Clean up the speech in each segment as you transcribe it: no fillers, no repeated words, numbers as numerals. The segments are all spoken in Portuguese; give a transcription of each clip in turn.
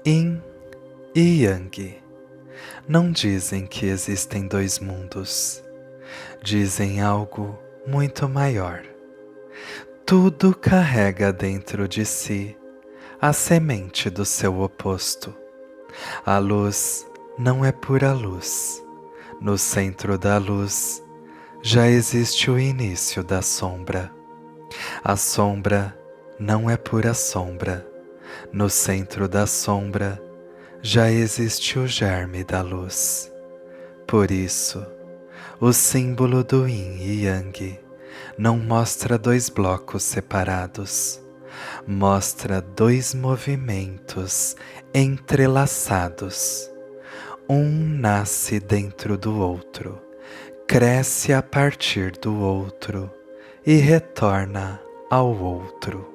Yin e Yang não dizem que existem dois mundos. Dizem algo muito maior. Tudo carrega dentro de si a semente do seu oposto. A luz não é pura luz. No centro da luz já existe o início da sombra. A sombra não é pura sombra. No centro da sombra já existe o germe da luz. Por isso, o símbolo do Yin e Yang não mostra dois blocos separados, mostra dois movimentos entrelaçados. Um nasce dentro do outro, cresce a partir do outro e retorna ao outro.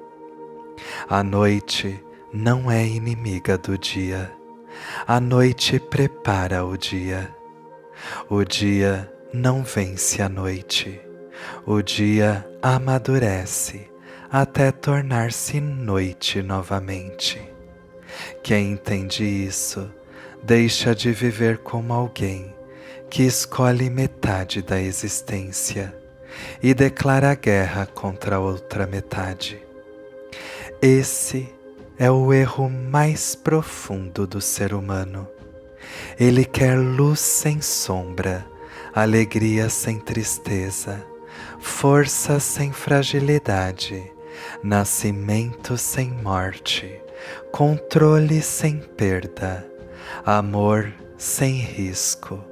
A noite não é inimiga do dia. A noite prepara o dia. O dia não vence a noite. O dia amadurece até tornar-se noite novamente. Quem entende isso, deixa de viver como alguém que escolhe metade da existência e declara guerra contra a outra metade. Esse é o erro mais profundo do ser humano. Ele quer luz sem sombra, alegria sem tristeza, força sem fragilidade, nascimento sem morte, controle sem perda, amor sem risco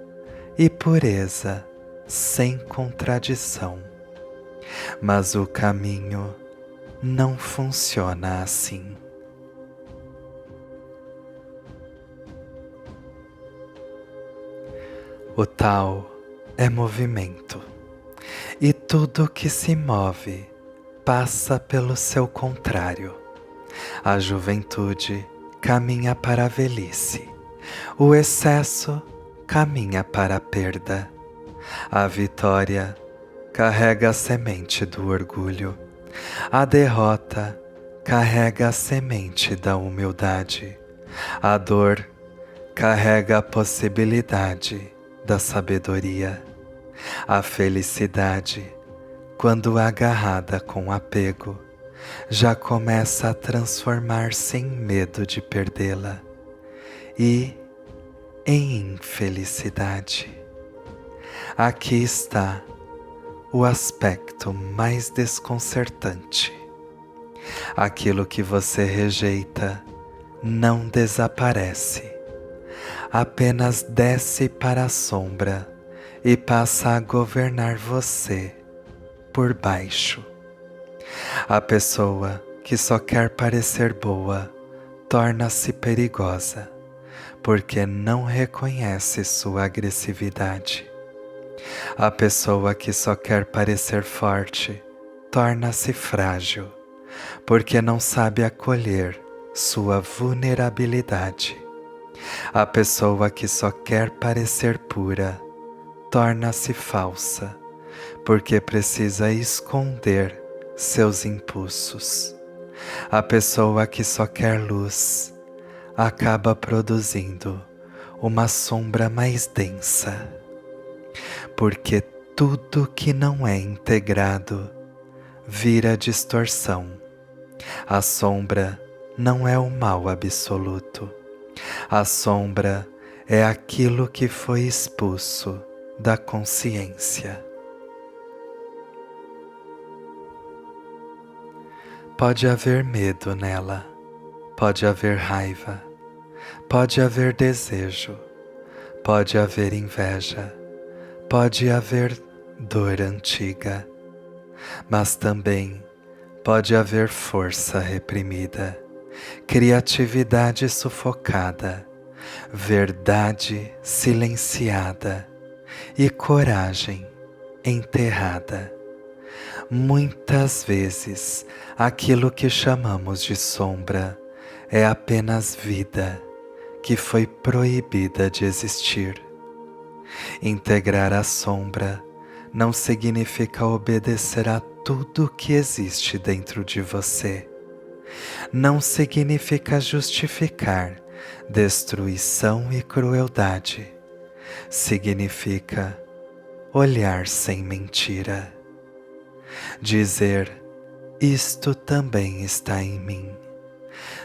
e pureza sem contradição. Mas o caminho não funciona assim. O Tao é movimento, e tudo que se move passa pelo seu contrário. A juventude caminha para a velhice, o excesso caminha para a perda. A vitória carrega a semente do orgulho, a derrota carrega a semente da humildade, a dor carrega a possibilidade da sabedoria. A felicidade, quando agarrada com apego, já começa a transformar-se em medo de perdê-la e em infelicidade. Aqui está o aspecto mais desconcertante. Aquilo que você rejeita não desaparece, apenas desce para a sombra e passa a governar você por baixo. A pessoa que só quer parecer boa torna-se perigosa, porque não reconhece sua agressividade. A pessoa que só quer parecer forte torna-se frágil, porque não sabe acolher sua vulnerabilidade. A pessoa que só quer parecer pura torna-se falsa, porque precisa esconder seus impulsos. A pessoa que só quer luz acaba produzindo uma sombra mais densa, porque tudo que não é integrado vira distorção. A sombra não é o mal absoluto. A sombra é aquilo que foi expulso da consciência. Pode haver medo nela, pode haver raiva, pode haver desejo, pode haver inveja, pode haver dor antiga, mas também pode haver força reprimida, criatividade sufocada, verdade silenciada e coragem enterrada. Muitas vezes, aquilo que chamamos de sombra é apenas vida que foi proibida de existir. Integrar a sombra não significa obedecer a tudo que existe dentro de você. Não significa justificar destruição e crueldade, significa olhar sem mentira. Dizer, isto também está em mim,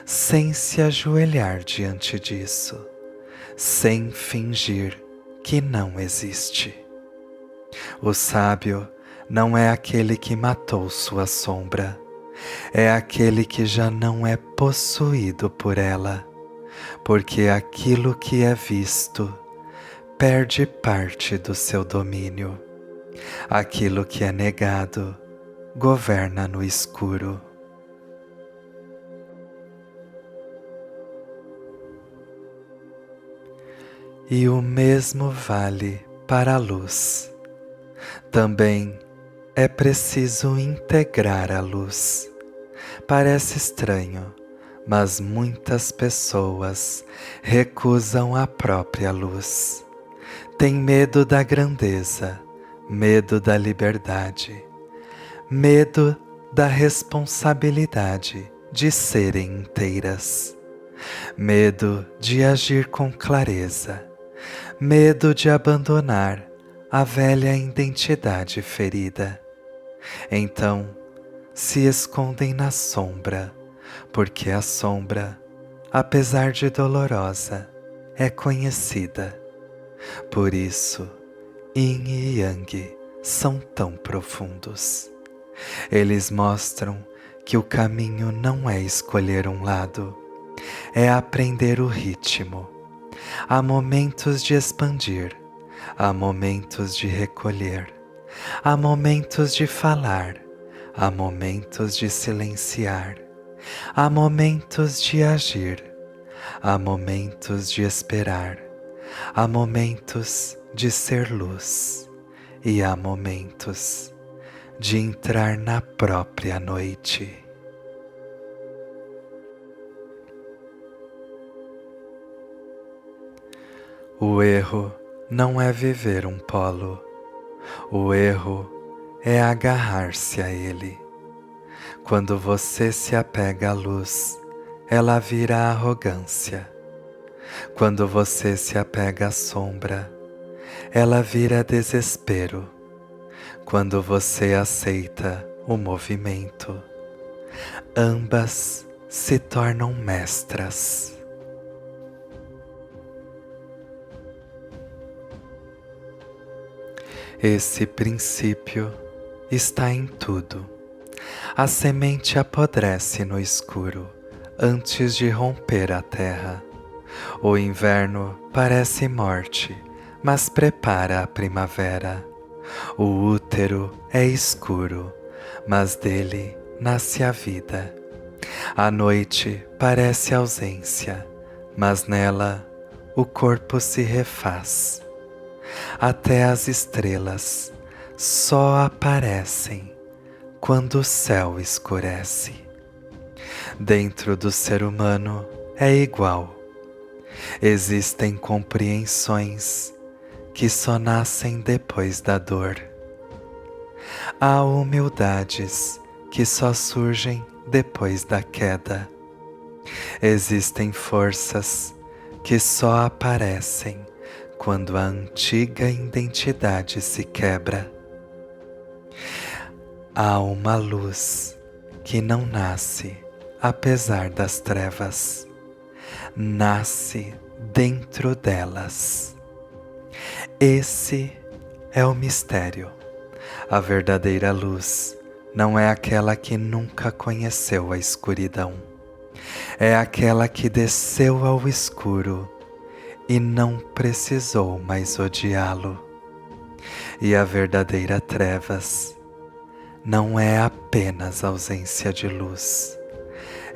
sem se ajoelhar diante disso, sem fingir que não existe. O sábio não é aquele que matou sua sombra, é aquele que já não é possuído por ela, porque aquilo que é visto perde parte do seu domínio. Aquilo que é negado governa no escuro. E o mesmo vale para a luz. Também é preciso integrar a luz. Parece estranho, mas muitas pessoas recusam a própria luz. Têm medo da grandeza, medo da liberdade, medo da responsabilidade de serem inteiras, medo de agir com clareza, medo de abandonar a velha identidade ferida. Então, se escondem na sombra, porque a sombra, apesar de dolorosa, é conhecida. Por isso, Yin e Yang são tão profundos. Eles mostram que o caminho não é escolher um lado, é aprender o ritmo. Há momentos de expandir, há momentos de recolher, há momentos de falar, há momentos de silenciar, há momentos de agir, há momentos de esperar, há momentos de ser luz e há momentos de entrar na própria noite. O erro não é viver um polo, o erro é agarrar-se a ele. Quando você se apega à luz, ela vira arrogância. Quando você se apega à sombra, ela vira desespero. Quando você aceita o movimento, ambas se tornam mestras. Esse princípio está em tudo. A semente apodrece no escuro antes de romper a terra. O inverno parece morte, mas prepara a primavera. O útero é escuro, mas dele nasce a vida. A noite parece ausência, mas nela o corpo se refaz. Até as estrelas só aparecem quando o céu escurece. Dentro do ser humano é igual. Existem compreensões que só nascem depois da dor. Há humildades que só surgem depois da queda. Existem forças que só aparecem quando a antiga identidade se quebra. Há uma luz que não nasce apesar das trevas, nasce dentro delas. Esse é o mistério. A verdadeira luz não é aquela que nunca conheceu a escuridão. É aquela que desceu ao escuro e não precisou mais odiá-lo. E a verdadeira trevas não é apenas ausência de luz,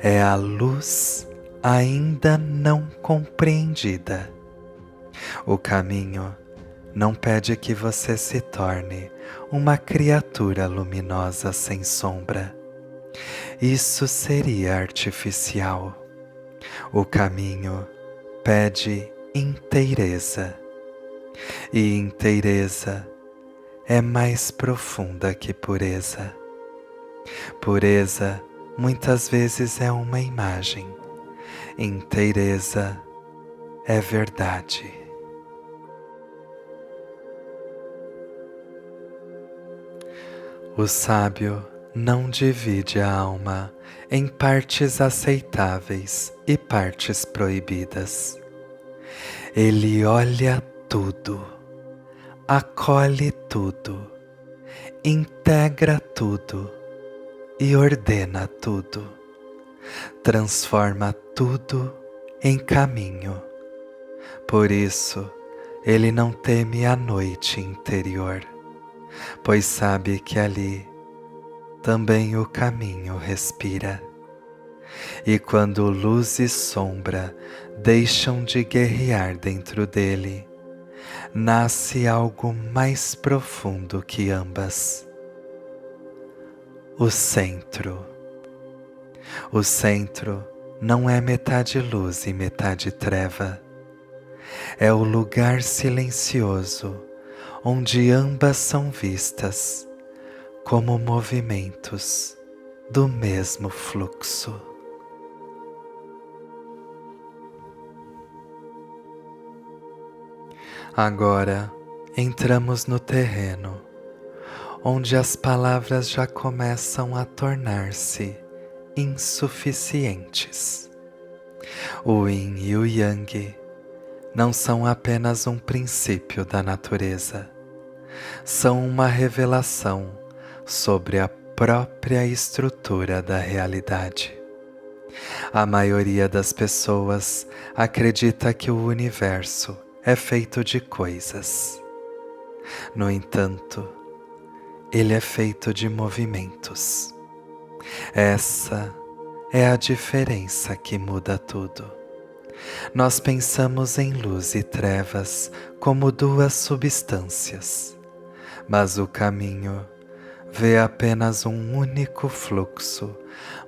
é a luz ainda não compreendida. O caminho não pede que você se torne uma criatura luminosa sem sombra. Isso seria artificial. O caminho pede inteireza. E inteireza é mais profunda que pureza. Pureza muitas vezes é uma imagem. Inteireza é verdade. O sábio não divide a alma em partes aceitáveis e partes proibidas. Ele olha tudo, acolhe tudo, integra tudo e ordena tudo, transforma tudo em caminho. Por isso, ele não teme a noite interior, pois sabe que ali também o caminho respira. E quando luz e sombra deixam de guerrear dentro dele, nasce algo mais profundo que ambas: o centro. O centro não é metade luz e metade treva. É o lugar silencioso onde ambas são vistas como movimentos do mesmo fluxo. Agora entramos no terreno onde as palavras já começam a tornar-se insuficientes. O Yin e o Yang não são apenas um princípio da natureza, são uma revelação sobre a própria estrutura da realidade. A maioria das pessoas acredita que o universo é feito de coisas. No entanto, ele é feito de movimentos. Essa é a diferença que muda tudo. Nós pensamos em luz e trevas como duas substâncias, mas o caminho vê apenas um único fluxo,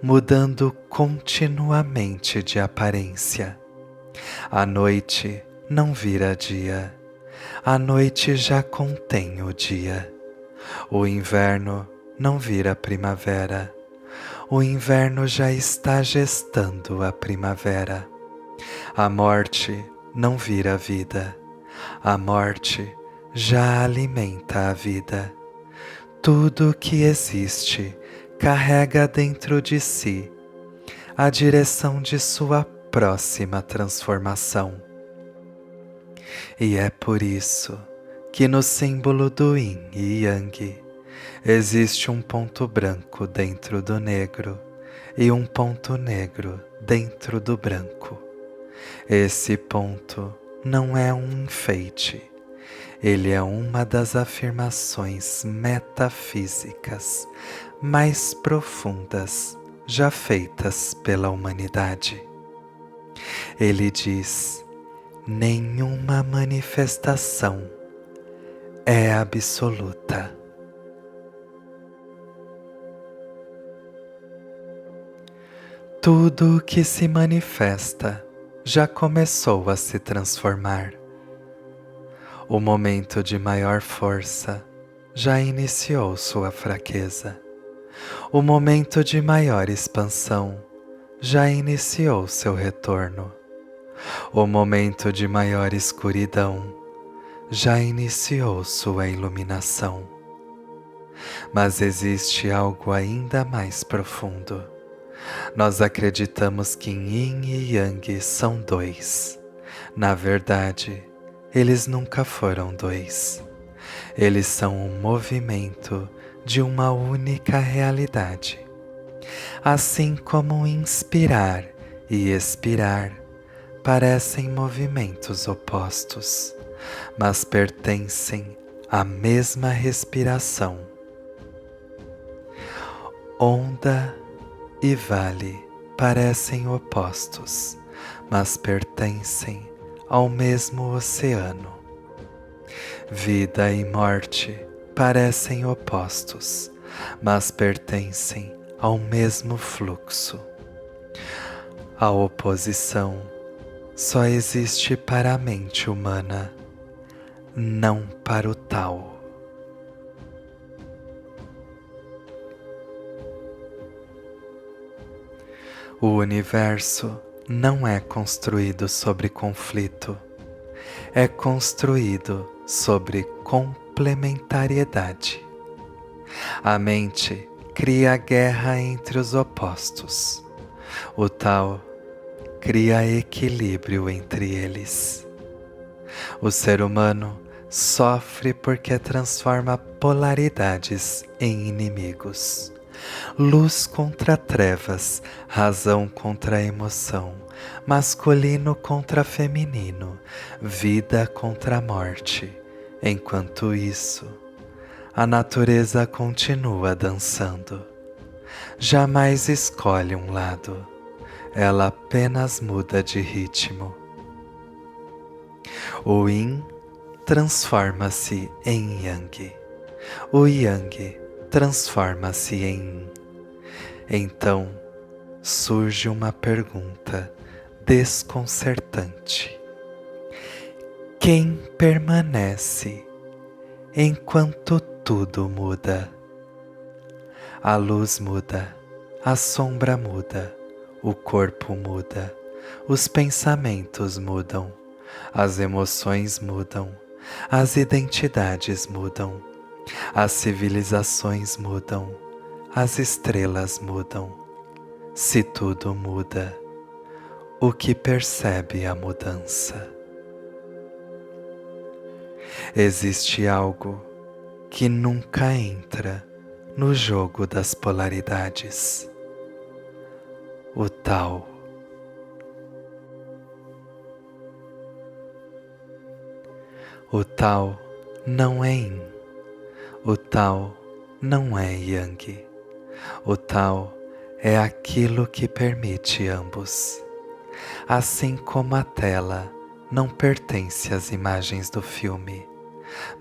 mudando continuamente de aparência. A noite não vira dia, a noite já contém o dia. O inverno não vira primavera, o inverno já está gestando a primavera. A morte não vira vida, a morte já alimenta a vida. Tudo que existe carrega dentro de si a direção de sua próxima transformação. E é por isso que no símbolo do Yin e Yang existe um ponto branco dentro do negro e um ponto negro dentro do branco. Esse ponto não é um enfeite, ele é uma das afirmações metafísicas mais profundas já feitas pela humanidade. Ele diz: nenhuma manifestação é absoluta. Tudo o que se manifesta já começou a se transformar. O momento de maior força já iniciou sua fraqueza. O momento de maior expansão já iniciou seu retorno. O momento de maior escuridão já iniciou sua iluminação. Mas existe algo ainda mais profundo. Nós acreditamos que Yin e Yang são dois. Na verdade, eles nunca foram dois. Eles são um movimento de uma única realidade. Assim como inspirar e expirar parecem movimentos opostos, mas pertencem à mesma respiração. Onda e vale parecem opostos, mas pertencem ao mesmo oceano. Vida e morte parecem opostos, mas pertencem ao mesmo fluxo. A oposição só existe para a mente humana, não para o Tao. O universo não é construído sobre conflito, é construído sobre complementariedade. A mente cria guerra entre os opostos. O Tao cria equilíbrio entre eles. O ser humano sofre porque transforma polaridades em inimigos. Luz contra trevas, razão contra emoção, masculino contra feminino, vida contra morte. Enquanto isso, a natureza continua dançando. Jamais escolhe um lado, ela apenas muda de ritmo. O Yin transforma-se em Yang, o Yang transforma-se em Yin. Então surge uma pergunta desconcertante: quem permanece enquanto tudo muda? A luz muda, a sombra muda, o corpo muda, os pensamentos mudam, as emoções mudam, as identidades mudam, as civilizações mudam, as estrelas mudam. Se tudo muda, o que percebe a mudança? Existe algo que nunca entra no jogo das polaridades: o Tao. O Tao não é Yin, o Tao não é Yang, o Tao é aquilo que permite ambos. Assim como a tela não pertence às imagens do filme,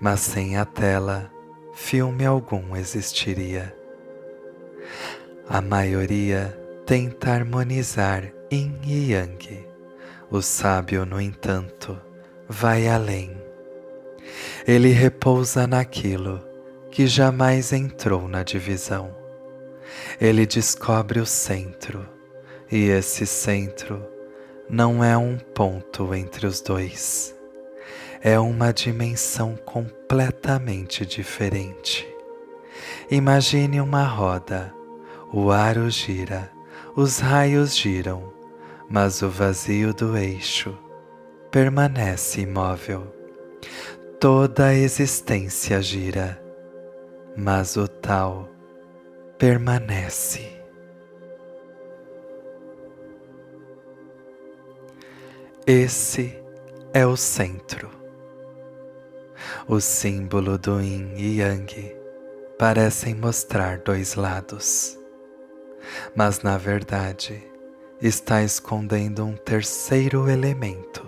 mas sem a tela, filme algum existiria. A maioria tenta harmonizar Yin e Yang. O sábio, no entanto, vai além. Ele repousa naquilo que jamais entrou na divisão. Ele descobre o centro, e esse centro não é um ponto entre os dois. É uma dimensão completamente diferente. Imagine uma roda, o aro gira, os raios giram, mas o vazio do eixo permanece imóvel. Toda a existência gira, mas o Tao permanece. Esse é o centro. O símbolo do Yin e Yang parecem mostrar dois lados, mas na verdade está escondendo um terceiro elemento.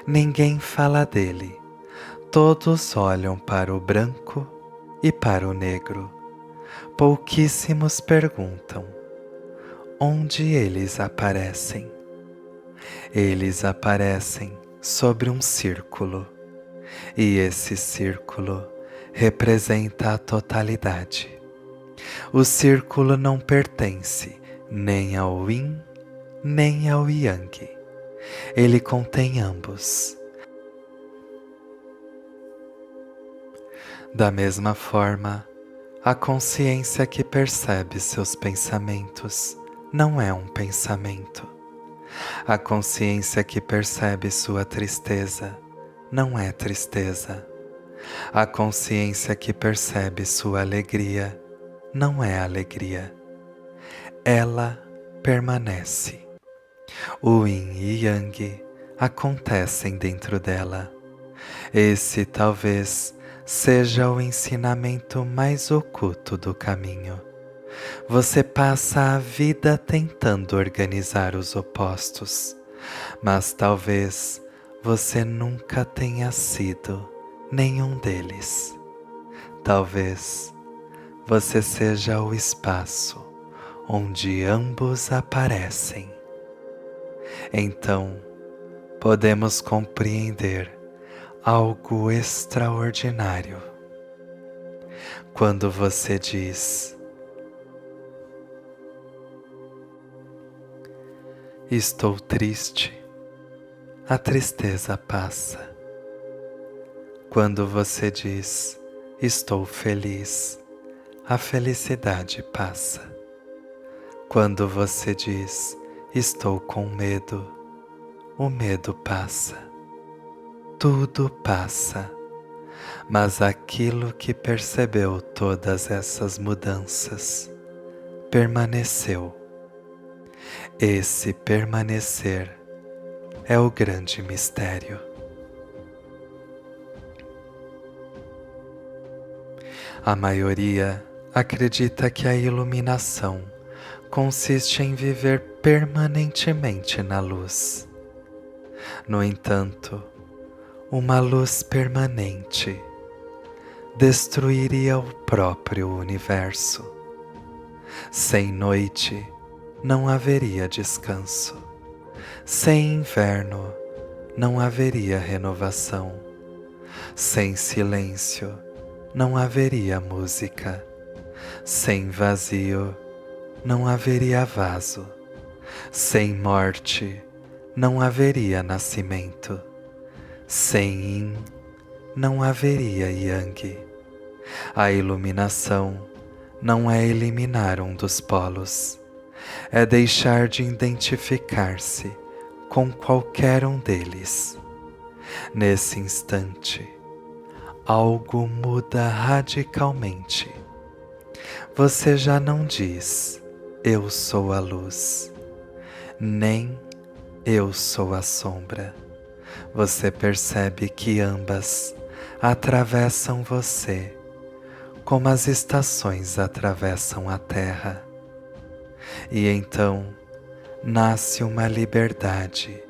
Ninguém fala dele. Todos olham para o branco e para o negro. Pouquíssimos perguntam onde eles aparecem. Eles aparecem sobre um círculo, e esse círculo representa a totalidade. O círculo não pertence nem ao Yin nem ao Yang. Ele contém ambos. Da mesma forma, a consciência que percebe seus pensamentos não é um pensamento. A consciência que percebe sua tristeza não é tristeza. A consciência que percebe sua alegria não é alegria. Ela permanece. O Yin e Yang acontecem dentro dela. Esse talvez seja o ensinamento mais oculto do caminho. Você passa a vida tentando organizar os opostos, mas talvez você nunca tenha sido nenhum deles. Talvez você seja o espaço onde ambos aparecem. Então, podemos compreender algo extraordinário quando você diz: estou triste, a tristeza passa. Quando você diz, estou feliz, a felicidade passa. Quando você diz, estou com medo, o medo passa. Tudo passa, mas aquilo que percebeu todas essas mudanças permaneceu. Esse permanecer é o grande mistério. A maioria acredita que a iluminação consiste em viver permanentemente na luz. No entanto, uma luz permanente destruiria o próprio universo. Sem noite não haveria descanso. Sem inverno não haveria renovação. Sem silêncio não haveria música. Sem vazio não haveria vaso. Sem morte não haveria nascimento. Sem yin não haveria yang. A iluminação não é eliminar um dos polos, é deixar de identificar-se com qualquer um deles. Nesse instante, algo muda radicalmente. Você já não diz, eu sou a luz, nem eu sou a sombra. Você percebe que ambas atravessam você, como as estações atravessam a terra. E então nasce uma liberdade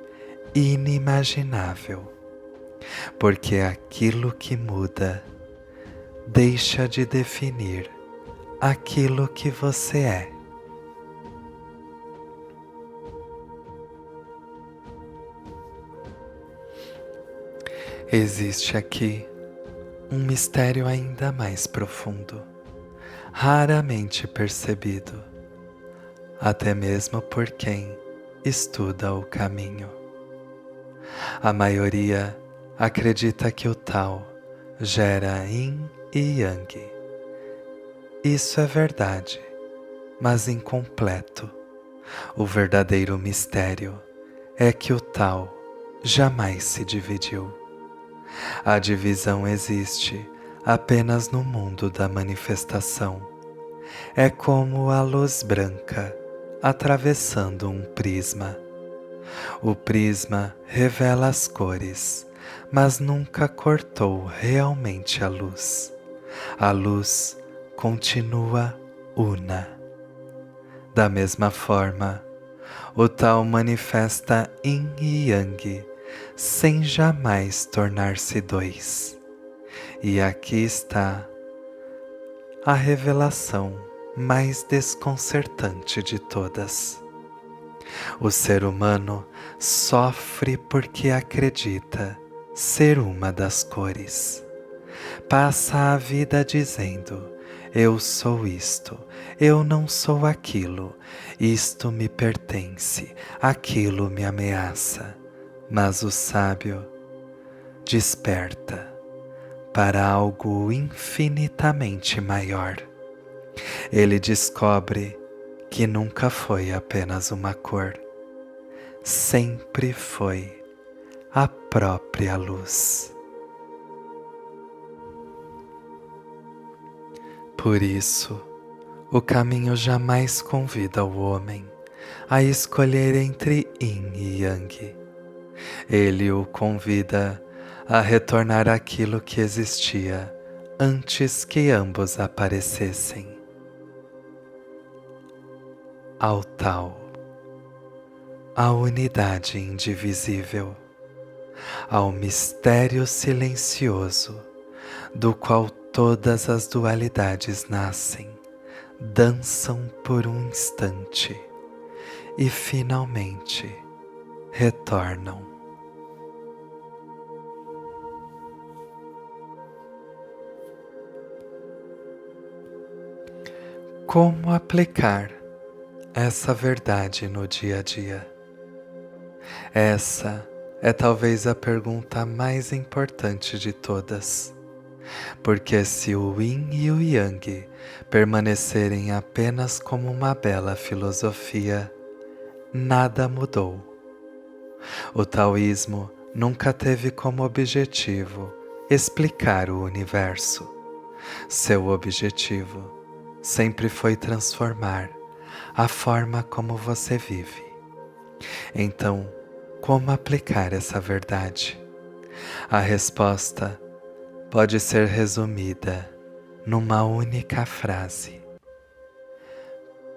inimaginável, porque aquilo que muda deixa de definir aquilo que você é. Existe aqui um mistério ainda mais profundo, raramente percebido, até mesmo por quem estuda o caminho. A maioria acredita que o Tao gera Yin e Yang. Isso é verdade, mas incompleto. O verdadeiro mistério é que o Tao jamais se dividiu. A divisão existe apenas no mundo da manifestação. É como a luz branca atravessando um prisma. O prisma revela as cores, mas nunca cortou realmente a luz. A luz continua una. Da mesma forma, o Tao manifesta Yin e Yang sem jamais tornar-se dois. E aqui está a revelação mais desconcertante de todas. O ser humano sofre porque acredita ser uma das cores. Passa a vida dizendo, eu sou isto, eu não sou aquilo, isto me pertence, aquilo me ameaça. Mas o sábio desperta para algo infinitamente maior. Ele descobre que nunca foi apenas uma cor, sempre foi a própria luz. Por isso, o caminho jamais convida o homem a escolher entre Yin e Yang. Ele o convida a retornar àquilo que existia antes que ambos aparecessem. Ao Tao, à unidade indivisível, ao mistério silencioso do qual todas as dualidades nascem, dançam por um instante e finalmente retornam. Como aplicar essa verdade no dia a dia? Essa é talvez a pergunta mais importante de todas, porque se o Yin e o Yang permanecerem apenas como uma bela filosofia, nada mudou. O taoísmo nunca teve como objetivo explicar o universo. Seu objetivo sempre foi transformar a forma como você vive. Então, como aplicar essa verdade? A resposta pode ser resumida numa única frase: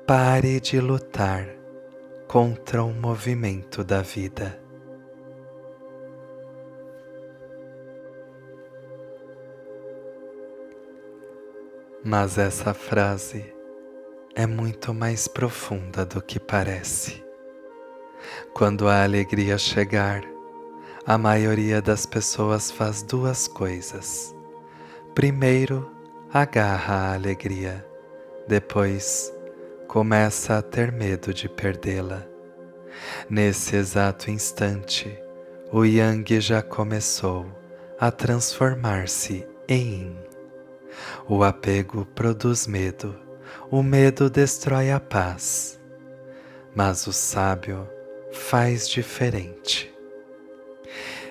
pare de lutar contra o movimento da vida. Mas essa frase é muito mais profunda do que parece. Quando a alegria chegar, a maioria das pessoas faz duas coisas. Primeiro, agarra a alegria, depois começa a ter medo de perdê-la. Nesse exato instante, o Yang já começou a transformar-se em Yin. O apego produz medo, o medo destrói a paz. Mas o sábio faz diferente.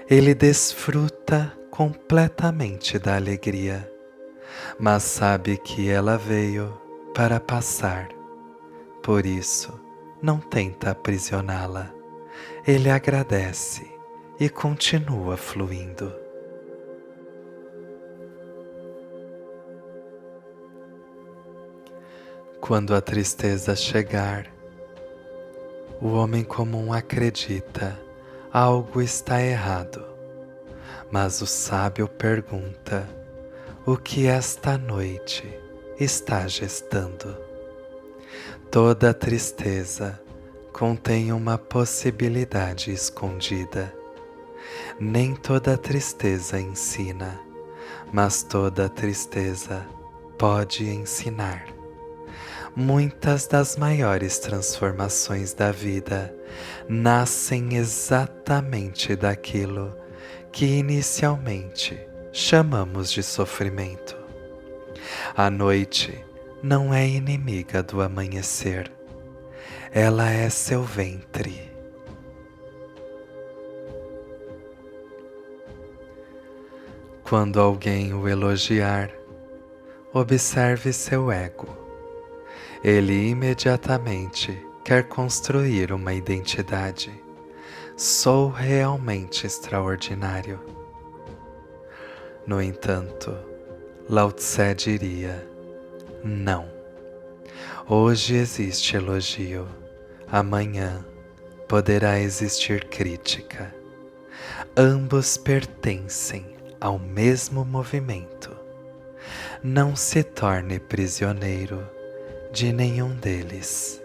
Ele desfruta completamente da alegria, mas sabe que ela veio para passar. Por isso, não tenta aprisioná-la. Ele agradece e continua fluindo. Quando a tristeza chegar, o homem comum acredita algo está errado, mas o sábio pergunta o que esta noite está gestando. Toda tristeza contém uma possibilidade escondida. Nem toda tristeza ensina, mas toda tristeza pode ensinar. Muitas das maiores transformações da vida nascem exatamente daquilo que inicialmente chamamos de sofrimento. A noite não é inimiga do amanhecer, ela é seu ventre. Quando alguém o elogiar, observe seu ego. Ele imediatamente quer construir uma identidade. Sou realmente extraordinário. No entanto, Lao Tse diria: não. Hoje existe elogio, amanhã poderá existir crítica. Ambos pertencem ao mesmo movimento. Não se torne prisioneiro de nenhum deles.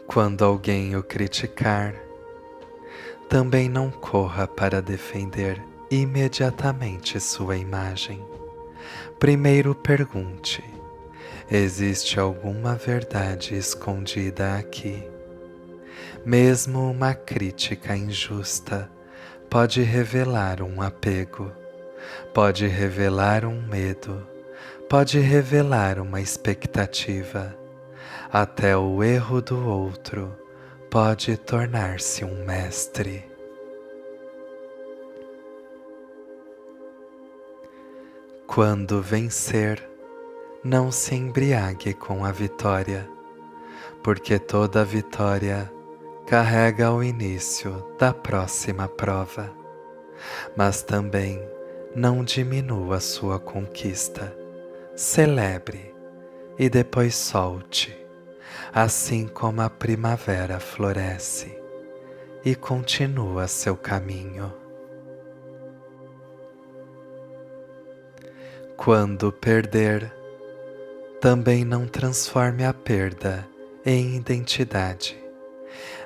Quando alguém o criticar, também não corra para defender imediatamente sua imagem. Primeiro pergunte: existe alguma verdade escondida aqui? Mesmo uma crítica injusta pode revelar um apego, pode revelar um medo, pode revelar uma expectativa. Até o erro do outro pode tornar-se um mestre. Quando vencer, não se embriague com a vitória, porque toda vitória carrega o início da próxima prova. Mas também não diminua sua conquista. Celebre e depois solte, assim como a primavera floresce e continua seu caminho. Quando perder, também não transforme a perda em identidade.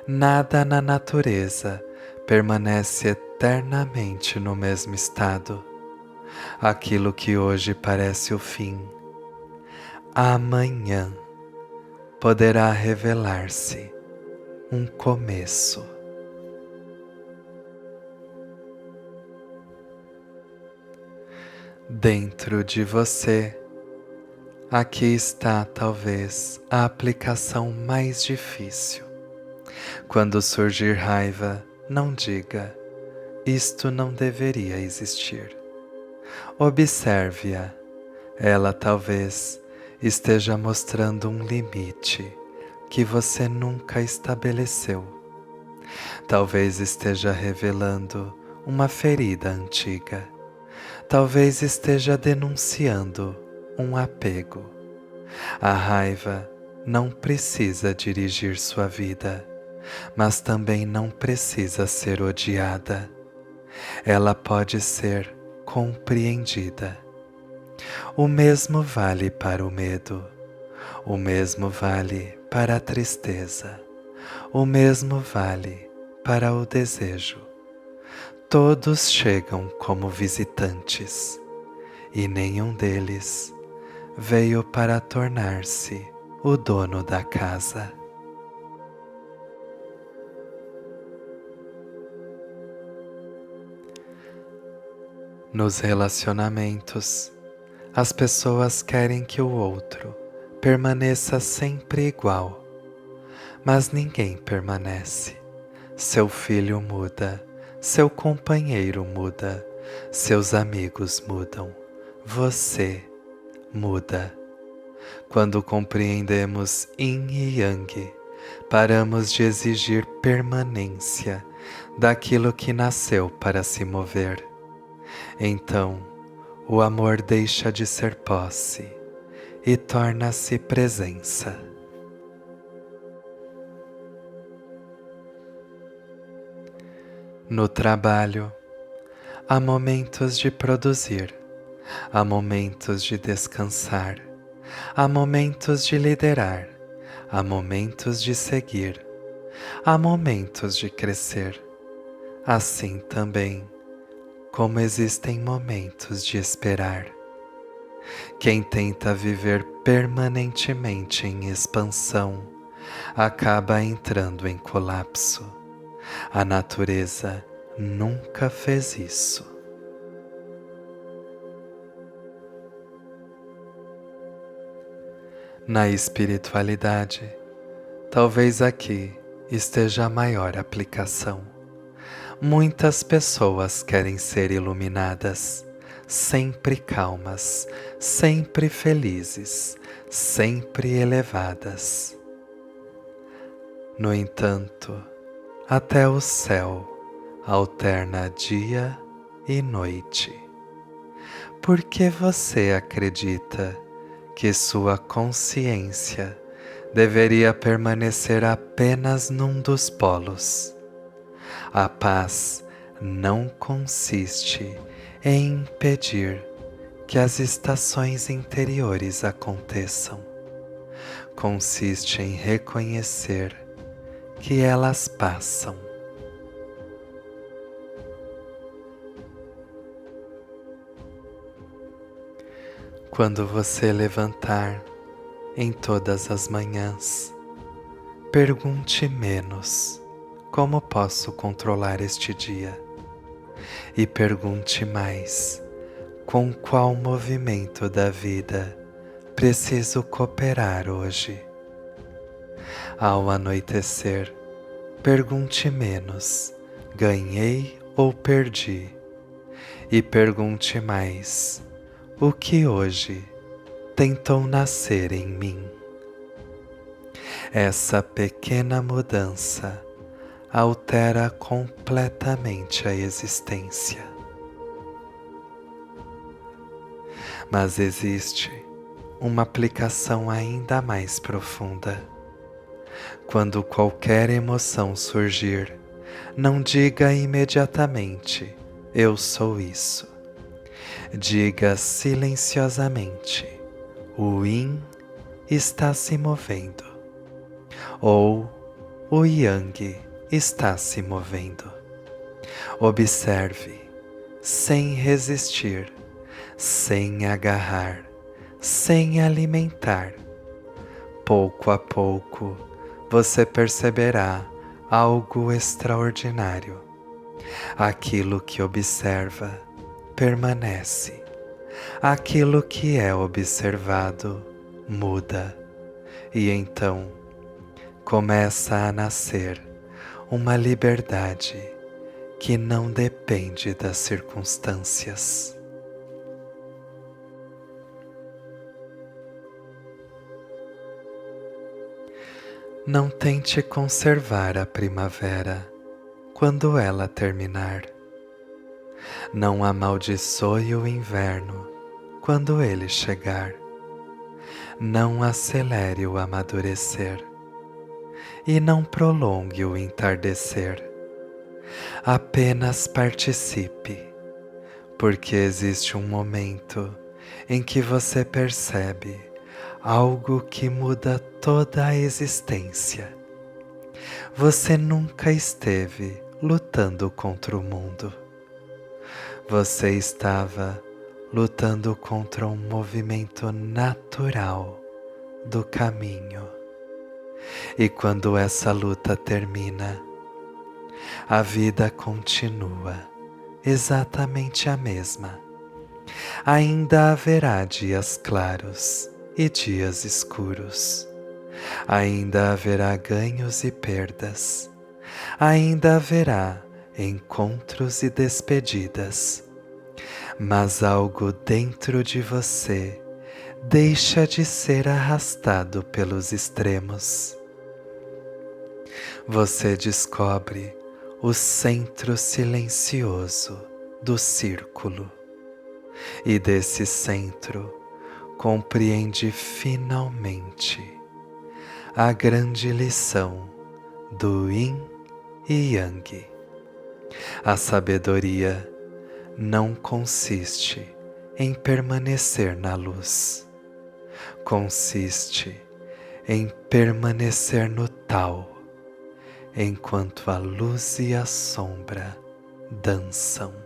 Nada na natureza permanece eternamente no mesmo estado. Aquilo que hoje parece o fim, amanhã poderá revelar-se um começo. Dentro de você, aqui está talvez a aplicação mais difícil. Quando surgir raiva, não diga: isto não deveria existir. Observe-a. Ela talvez esteja mostrando um limite que você nunca estabeleceu. Talvez esteja revelando uma ferida antiga. Talvez esteja denunciando um apego. A raiva não precisa dirigir sua vida, mas também não precisa ser odiada. Ela pode ser compreendida. O mesmo vale para o medo, o mesmo vale para a tristeza, o mesmo vale para o desejo. Todos chegam como visitantes, e nenhum deles veio para tornar-se o dono da casa. Nos relacionamentos, as pessoas querem que o outro permaneça sempre igual, mas ninguém permanece. Seu filho muda, seu companheiro muda, seus amigos mudam, você muda. Quando compreendemos Yin e Yang, paramos de exigir permanência daquilo que nasceu para se mover. Então, o amor deixa de ser posse e torna-se presença. No trabalho, há momentos de produzir, há momentos de descansar, há momentos de liderar, há momentos de seguir, há momentos de crescer. Assim também, como existem momentos de esperar. Quem tenta viver permanentemente em expansão acaba entrando em colapso. A natureza nunca fez isso. Na espiritualidade, talvez aqui esteja a maior aplicação. Muitas pessoas querem ser iluminadas, sempre calmas, sempre felizes, sempre elevadas. No entanto, até o céu alterna dia e noite. Por que você acredita que sua consciência deveria permanecer apenas num dos polos? A paz não consiste em impedir que as estações interiores aconteçam. Consiste em reconhecer que elas passam. Quando você levantar em todas as manhãs, pergunte menos: como posso controlar este dia? E pergunte mais: com qual movimento da vida preciso cooperar hoje? Ao anoitecer, pergunte menos: ganhei ou perdi? E pergunte mais: o que hoje tentou nascer em mim? Essa pequena mudança altera completamente a existência. Mas existe uma aplicação ainda mais profunda. Quando qualquer emoção surgir, não diga imediatamente: eu sou isso. Diga silenciosamente: o Yin está se movendo, ou o Yang está se movendo. Observe, sem resistir, sem agarrar, sem alimentar. pouco a pouco, você perceberá algo extraordinário. Aquilo que observa permanece. Aquilo que é observado muda. E então começa a nascer uma liberdade que não depende das circunstâncias. Não tente conservar a primavera quando ela terminar. Não amaldiçoe o inverno quando ele chegar. Não acelere o amadurecer e não prolongue o entardecer. Apenas participe, porque existe um momento em que você percebe algo que muda toda a existência. Você nunca esteve lutando contra o mundo. Você estava lutando contra um movimento natural do caminho. E quando essa luta termina, a vida continua exatamente a mesma. Ainda haverá dias claros e dias escuros. Ainda haverá ganhos e perdas. Ainda haverá encontros e despedidas. Mas algo dentro de você deixa de ser arrastado pelos extremos. Você descobre o centro silencioso do círculo. E desse centro compreende finalmente a grande lição do Yin e Yang. A sabedoria não consiste em permanecer na luz, consiste em permanecer no Tao, enquanto a luz e a sombra dançam.